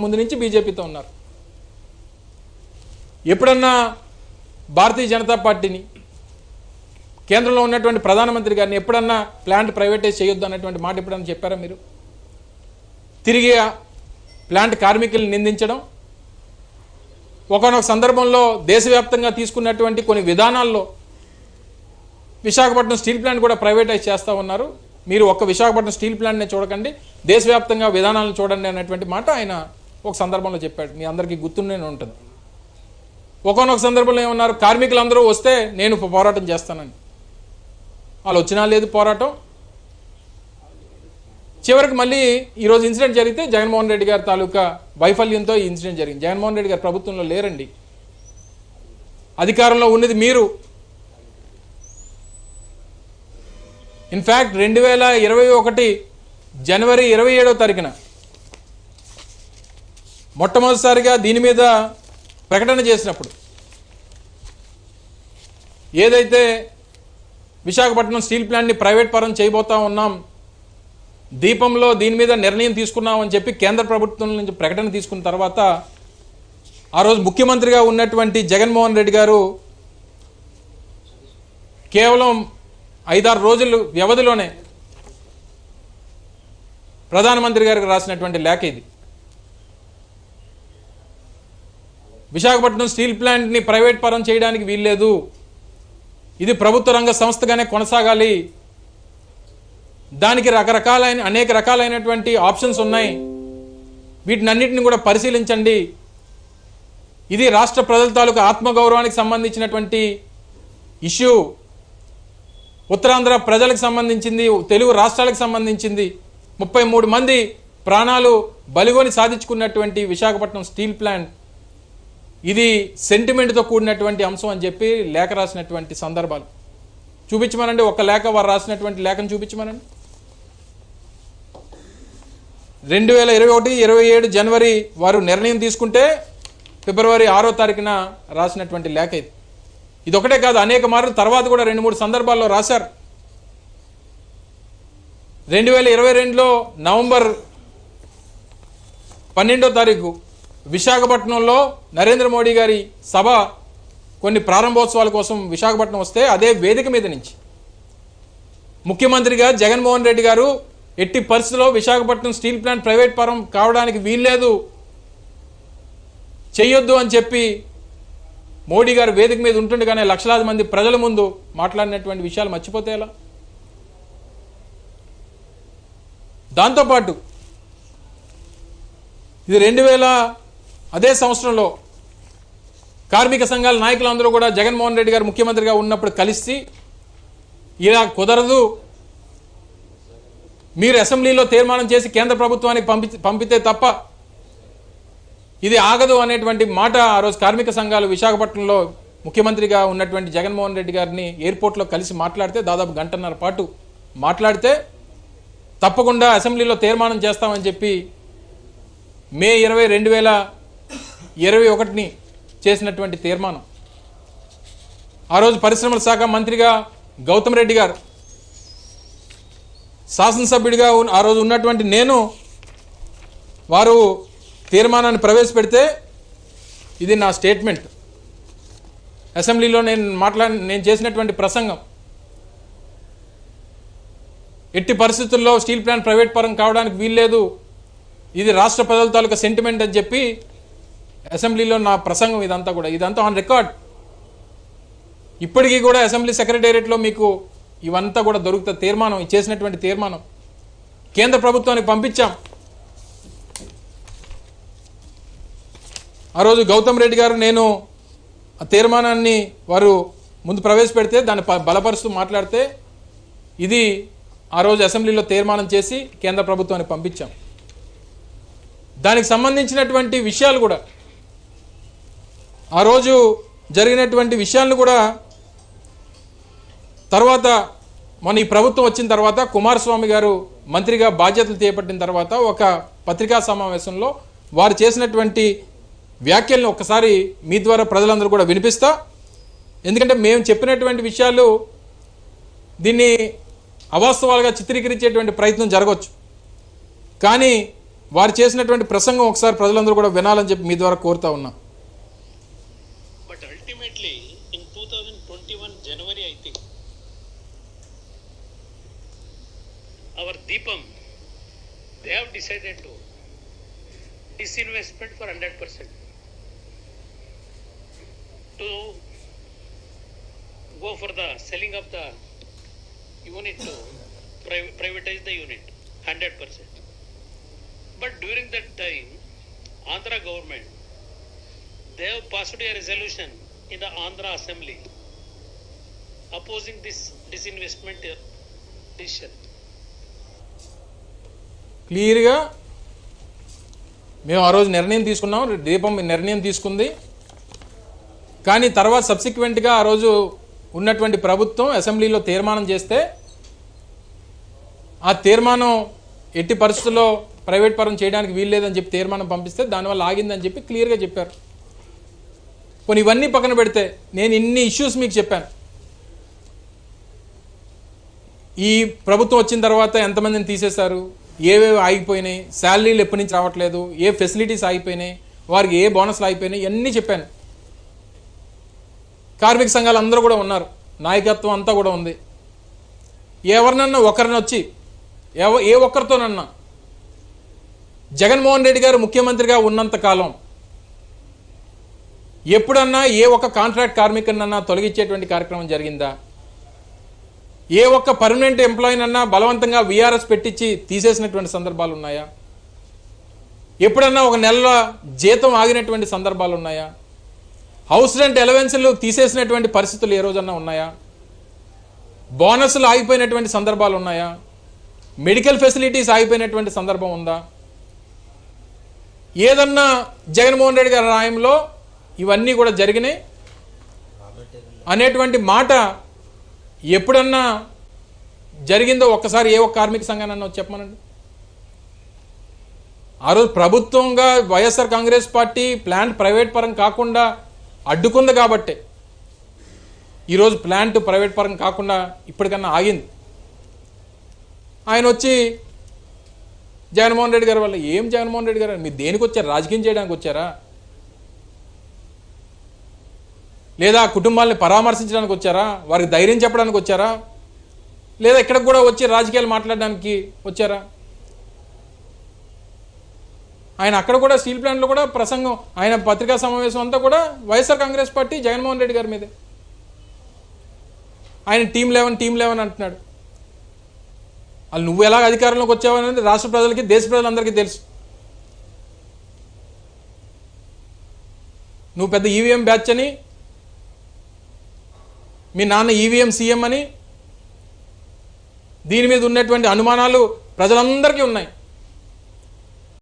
ముందు నుంచి బీజేపీతో ఉన్నారు. ఎప్పుడన్నా భారతీయ జనతా పార్టీని కేంద్రంలో ఉన్నటువంటి ప్రధానమంత్రి గారిని ఎప్పుడన్నా ప్లాంట్ ప్రైవేటైజ్ చేయొద్దు అన్నటువంటి మాట ఎప్పుడన్నా చెప్పారా మీరు? తిరిగి ప్లాంట్ కార్మికులను నిందించడం, ఒకనొక సందర్భంలో దేశవ్యాప్తంగా తీసుకున్నటువంటి కొన్ని విధానాల్లో విశాఖపట్నం స్టీల్ ప్లాంట్ కూడా ప్రైవేటైజ్ చేస్తూ ఉన్నారు. మీరు ఒక్క విశాఖపట్నం స్టీల్ ప్లాంట్నే చూడకండి, దేశవ్యాప్తంగా విధానాలను చూడండి అన్నటువంటి మాట ఆయన ఒక సందర్భంలో చెప్పాడు. మీ అందరికీ గుర్తుండే ఉంటుంది. ఒకనొక సందర్భంలో ఏమన్నారు, కార్మికులందరూ వస్తే నేను పోరాటం చేస్తానని. వాళ్ళు వచ్చినా లేదు పోరాటం. చివరికి మళ్ళీ ఈరోజు ఇన్సిడెంట్ జరిగితే జగన్మోహన్ రెడ్డి గారి తాలూకా వైఫల్యంతో ఈ ఇన్సిడెంట్ జరిగింది. జగన్మోహన్ రెడ్డి గారు ప్రభుత్వంలో లేరండి, అధికారంలో ఉన్నది మీరు. ఇన్ఫ్యాక్ట్ 2021 జనవరి 27వ తారీఖున మొట్టమొదటిసారిగా దీని మీద ప్రకటన చేసినప్పుడు ఏదైతే విశాఖపట్నం స్టీల్ ప్లాంట్ని ప్రైవేట్ పరం చేయబోతా ఉన్నాం, దీపంలో దీని మీద నిర్ణయం తీసుకున్నామని చెప్పి కేంద్ర ప్రభుత్వం నుంచి ప్రకటన తీసుకున్న తర్వాత ఆ రోజు ముఖ్యమంత్రిగా ఉన్నటువంటి జగన్మోహన్ రెడ్డి గారు కేవలం 5-6 రోజుల వ్యవధిలోనే ప్రధానమంత్రి గారికి రాసినటువంటి లేఖ ఇది. విశాఖపట్నం స్టీల్ ప్లాంట్ని ప్రైవేట్ పరం చేయడానికి వీల్లేదు, ఇది ప్రభుత్వ రంగ సంస్థగానే కొనసాగాలి, దానికి అనేక రకాలైనటువంటి ఆప్షన్స్ ఉన్నాయి, వీటినన్నిటిని కూడా పరిశీలించండి, ఇది రాష్ట్ర ప్రజల తాలూకు ఆత్మగౌరవానికి సంబంధించినటువంటి ఇష్యూ, ఉత్తరాంధ్ర ప్రజలకు సంబంధించింది, తెలుగు రాష్ట్రాలకు సంబంధించింది, 33 మంది ప్రాణాలు బలిగొని సాధించుకున్నటువంటి విశాఖపట్నం స్టీల్ ప్లాంట్, ఇది సెంటిమెంట్తో కూడినటువంటి అంశం అని చెప్పి లేఖ రాసినటువంటి సందర్భాలు చూపించమనండి. ఒక లేఖ వారు రాసినటువంటి లేఖను చూపించమనండి. 2021-27 జనవరి వారు నిర్ణయం తీసుకుంటే ఫిబ్రవరి 6వ తారీఖున రాసినటువంటి లేఖ ఇది. ఇదొకటే కాదు, అనేక మార్లు తర్వాత కూడా 2-3 సందర్భాల్లో రాశారు. 2022లో నవంబర్ 12వ తారీఖు విశాఖపట్నంలో నరేంద్ర మోడీ గారి సభ కొన్ని ప్రారంభోత్సవాల కోసం విశాఖపట్నం వస్తే అదే వేదిక మీద నుంచి ముఖ్యమంత్రిగా జగన్మోహన్ రెడ్డి గారు ఎట్టి పరిస్థితుల్లో విశాఖపట్నం స్టీల్ ప్లాంట్ ప్రైవేట్ పరం కావడానికి వీల్లేదు, చెయ్యొద్దు అని చెప్పి మోడీ గారు వేదిక మీద ఉంటుండగానే లక్షలాది మంది ప్రజల ముందు మాట్లాడినటువంటి విషయాలు మర్చిపోతే ఎలా? దాంతోపాటు ఇది 2000 అదే సంవత్సరంలో కార్మిక సంఘాల నాయకులందరూ కూడా జగన్మోహన్ రెడ్డి గారు ముఖ్యమంత్రిగా ఉన్నప్పుడు కలిసి ఇలా కుదరదు, మీరు అసెంబ్లీలో తీర్మానం చేసి కేంద్ర ప్రభుత్వానికి పంపితే తప్ప ఇది ఆగదు అనేటువంటి మాట ఆ రోజు కార్మిక సంఘాలు విశాఖపట్నంలో ముఖ్యమంత్రిగా ఉన్నటువంటి జగన్మోహన్ రెడ్డి గారిని ఎయిర్పోర్ట్లో కలిసి మాట్లాడితే దాదాపు గంటన్నర పాటు మాట్లాడితే తప్పకుండా అసెంబ్లీలో తీర్మానం చేస్తామని చెప్పి మే 20, 2021 చేసినటువంటి తీర్మానం. ఆ రోజు పరిశ్రమల శాఖ మంత్రిగా గౌతమ్ రెడ్డి గారు, శాసనసభ్యుడిగా ఆ రోజు ఉన్నటువంటి నేను, వారు తీర్మానాన్ని ప్రవేశపెడితే ఇది నా స్టేట్మెంట్, అసెంబ్లీలో నేను చేసినటువంటి ప్రసంగం, ఎట్టి పరిస్థితుల్లో స్టీల్ ప్లాంట్ ప్రైవేట్ పరం కావడానికి వీల్లేదు, ఇది రాష్ట్ర ప్రజల తాలూకా సెంటిమెంట్ అని చెప్పి అసెంబ్లీలో నా ప్రసంగం ఇదంతా ఆన్ రికార్డ్. ఇప్పటికీ కూడా అసెంబ్లీ సెక్రటేరియట్లో మీకు ఇవంతా కూడా దొరుకుతుంది. తీర్మానం చేసినటువంటి తీర్మానం కేంద్ర ప్రభుత్వానికి పంపించాం. ఆ రోజు గౌతమ్ రెడ్డి గారు నేను ఆ తీర్మానాన్ని వారు ముందు ప్రవేశపెడితే దాన్ని బలపరుస్తూ మాట్లాడితే ఇది ఆ రోజు అసెంబ్లీలో తీర్మానం చేసి కేంద్ర ప్రభుత్వానికి పంపించాం. దానికి సంబంధించినటువంటి విషయాలు కూడా ఆ రోజు జరిగినటువంటి విషయాలను కూడా తర్వాత మన ఈ ప్రభుత్వం వచ్చిన తర్వాత కుమారస్వామి గారు మంత్రిగా బాధ్యతలు చేపట్టిన తర్వాత ఒక పత్రికా సమావేశంలో వారు చేసినటువంటి వ్యాఖ్యలను ఒక్కసారి మీ ద్వారా ప్రజలందరూ కూడా వినిపిస్తా. ఎందుకంటే మేము చెప్పినటువంటి విషయాలు దీన్ని అవాస్తవాలుగా చిత్రీకరించేటువంటి ప్రయత్నం జరగవచ్చు, కానీ వారు చేసినటువంటి ప్రసంగం ఒకసారి ప్రజలందరూ కూడా వినాలని చెప్పి మీ ద్వారా కోరుతా ఉన్నా. But ultimately in 2021 January, I think, our Deepam, they have decided to disinvestment for 100%, to go for the selling of the unit, to privatize the unit 100%. But during that time, Andhra government, they have passed a resolution in the Andhra Assembly opposing this disinvestment decision. క్లియర్గా మేము ఆ రోజు నిర్ణయం తీసుకున్నాం, దీపం నిర్ణయం తీసుకుంది. కానీ తర్వాత సబ్సిక్వెంట్గా ఆ రోజు ఉన్నటువంటి ప్రభుత్వం అసెంబ్లీలో తీర్మానం చేస్తే ఆ తీర్మానం ఎట్టి పరిస్థితుల్లో ప్రైవేట్ పరం చేయడానికి వీల్లేదని చెప్పి తీర్మానం పంపిస్తే దానివల్ల ఆగిందని చెప్పి క్లియర్గా చెప్పారు. కొన్ని ఇవన్నీ పక్కన పెడితే నేను ఇన్ని ఇష్యూస్ మీకు చెప్పాను. ఈ ప్రభుత్వం వచ్చిన తర్వాత ఎంతమందిని తీసేశారు, ఏవేవి ఆగిపోయినాయి, శాలరీలు ఎప్పటి నుంచి రావట్లేదు, ఏ ఫెసిలిటీస్ ఆగిపోయినాయి, వారికి ఏ బోనస్లు ఆగిపోయినాయి, ఇవన్నీ చెప్పాను. కార్మిక సంఘాలు అందరూ కూడా ఉన్నారు, నాయకత్వం అంతా కూడా ఉంది. ఎవరినన్నా ఒకరిని వచ్చి ఏ ఒక్కరితోనన్నా జగన్మోహన్ రెడ్డి గారు ముఖ్యమంత్రిగా ఉన్నంత కాలం ఎప్పుడన్నా ఏ ఒక్క కాంట్రాక్ట్ కార్మికునన్నా తొలగించేటువంటి కార్యక్రమం జరిగిందా? ఏ ఒక్క పర్మనెంట్ ఎంప్లాయీనన్నా బలవంతంగా వీఆర్ఎస్ పెట్టించి తీసేసినటువంటి సందర్భాలు ఉన్నాయా? ఎప్పుడన్నా ఒక నెల జీతం ఆగినటువంటి సందర్భాలు ఉన్నాయా? హౌస్ రెంట్ అలవెన్స్లు తీసేసినటువంటి పరిస్థితులు ఏ రోజన్నా ఉన్నాయా? బోనస్లు ఆగిపోయినటువంటి సందర్భాలు ఉన్నాయా? మెడికల్ ఫెసిలిటీస్ ఆగిపోయినటువంటి సందర్భం ఉందా? ఏదన్నా జగన్మోహన్ రెడ్డి గారి రాయంలో ఇవన్నీ కూడా జరిగినాయి అనేటువంటి మాట ఎప్పుడన్నా జరిగిందో ఒక్కసారి ఏ ఒక్క కార్మిక సంఘానన్నా చెప్పమనండి. ఆ రోజు ప్రభుత్వంగా YSR Congress party plant private పరం కాకుండా అడ్డుకుంది కాబట్టే ఈరోజు ప్లాంట్ ప్రైవేట్ పరం కాకుండా ఇప్పటికన్నా ఆగింది. ఆయన వచ్చి జగన్మోహన్ రెడ్డి గారి వల్ల ఏం జగన్మోహన్ రెడ్డి గారు మీరు దేనికి వచ్చారు? రాజకీయం చేయడానికి వచ్చారా, లేదా కుటుంబాలని పరామర్శించడానికి వచ్చారా, వారికి ధైర్యం చెప్పడానికి వచ్చారా, లేదా ఇక్కడికి కూడా వచ్చి రాజకీయాలు మాట్లాడడానికి వచ్చారా? ఆయన అక్కడ కూడా స్టీల్ ప్లాంట్లో కూడా ప్రసంగం, ఆయన పత్రికా సమావేశం అంతా కూడా వైఎస్ఆర్ కాంగ్రెస్ పార్టీ జగన్మోహన్ రెడ్డి గారి మీదే. ఆయన టీం 11 అంటున్నాడు. వాళ్ళు నువ్వు ఎలా అధికారంలోకి వచ్చావనేది రాష్ట్ర ప్రజలకి దేశ ప్రజలందరికీ తెలుసు. నువ్వు పెద్ద ఈవీఎం బ్యాచ్ అని, మీ నాన్న ఈవీఎం సీఎం అని, దీని మీద ఉన్నటువంటి అనుమానాలు ప్రజలందరికీ ఉన్నాయి.